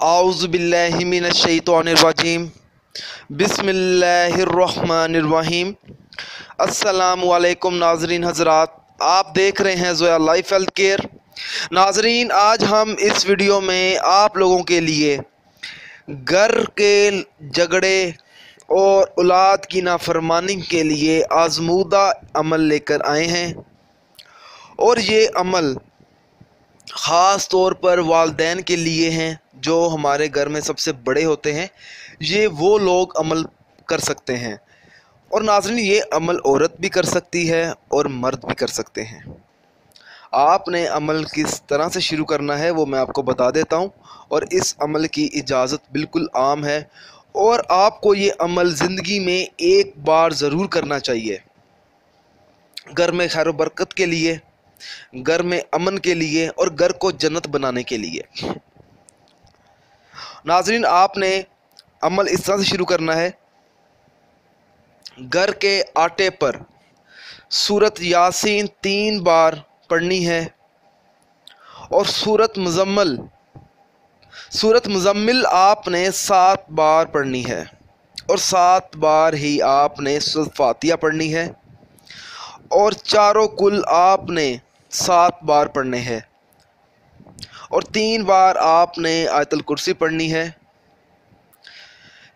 आऊज़ु बिल्लाहि मिनश शैतानिर रजीम बिस्मिल्लाहिर्रहमानिर्रहीम। अस्सलामु अलैकुम नाज़रीन हज़रात, आप देख रहे हैं ज़ोया लाइफ हेल्थ केयर। नाज़रीन, आज हम इस वीडियो में आप लोगों के लिए घर के झगड़े और औलाद की नाफरमानी के लिए आज़मूदा अमल लेकर आए हैं। और ये अमल ख़ास तौर पर वालिदैन के लिए हैं जो हमारे घर में सबसे बड़े होते हैं। ये वो लोग अमल कर सकते हैं। और नाज़रीन, ये अमल औरत भी कर सकती है और मर्द भी कर सकते हैं। आपने अमल किस तरह से शुरू करना है वो मैं आपको बता देता हूँ। और इस अमल की इजाज़त बिल्कुल आम है और आपको ये अमल ज़िंदगी में एक बार ज़रूर करना चाहिए। घर में खैर बरकत के लिए, घर में अमन के लिए और घर को जन्नत बनाने के लिए। नाज़रीन, आपने अमल इस तरह से शुरू करना है। घर के आटे पर सूरत यासीन 3 बार पढ़नी है और सूरत मुज़म्मिल आपने 7 बार पढ़नी है और 7 बार ही आपने सूरत फातिहा पढ़नी है और चारों कुल आपने 7 बार पढ़ने हैं और 3 बार आपने आयतुल कुर्सी पढ़नी है।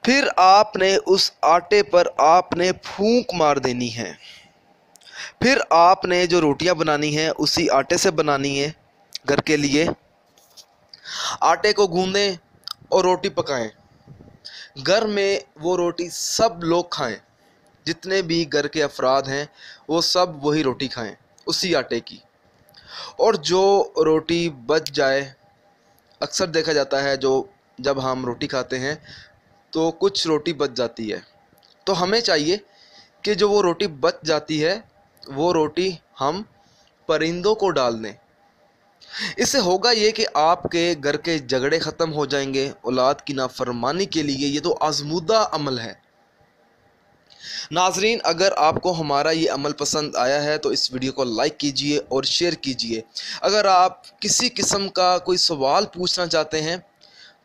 फिर आपने उस आटे पर आपने फूंक मार देनी है। फिर आपने जो रोटियां बनानी है उसी आटे से बनानी है। घर के लिए आटे को गूंदें और रोटी पकाएं। घर में वो रोटी सब लोग खाएं, जितने भी घर के अफराद हैं वो सब वही रोटी खाएं उसी आटे की। और जो रोटी बच जाए, अक्सर देखा जाता है जब हम रोटी खाते हैं तो कुछ रोटी बच जाती है, तो हमें चाहिए कि जो वो रोटी बच जाती है वो रोटी हम परिंदों को डाल दें। इससे होगा ये कि आपके घर के झगड़े ख़त्म हो जाएंगे। औलाद की नाफरमानी के लिए ये तो आज़मूदा अमल है। नाज़रीन, अगर आपको हमारा ये अमल पसंद आया है तो इस वीडियो को लाइक कीजिए और शेयर कीजिए। अगर आप किसी किस्म का कोई सवाल पूछना चाहते हैं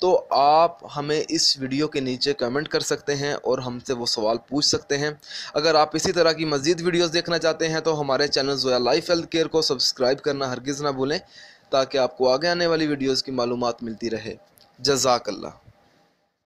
तो आप हमें इस वीडियो के नीचे कमेंट कर सकते हैं और हमसे वो सवाल पूछ सकते हैं। अगर आप इसी तरह की मज़ीद वीडियोस देखना चाहते हैं तो हमारे channel Zoya life health care को सब्सक्राइब करना हरगिज़ ना भूलें, ताकि आपको आगे आने वाली वीडियोज़ की मालूमात मिलती रहे। जज़ाकल्लाह।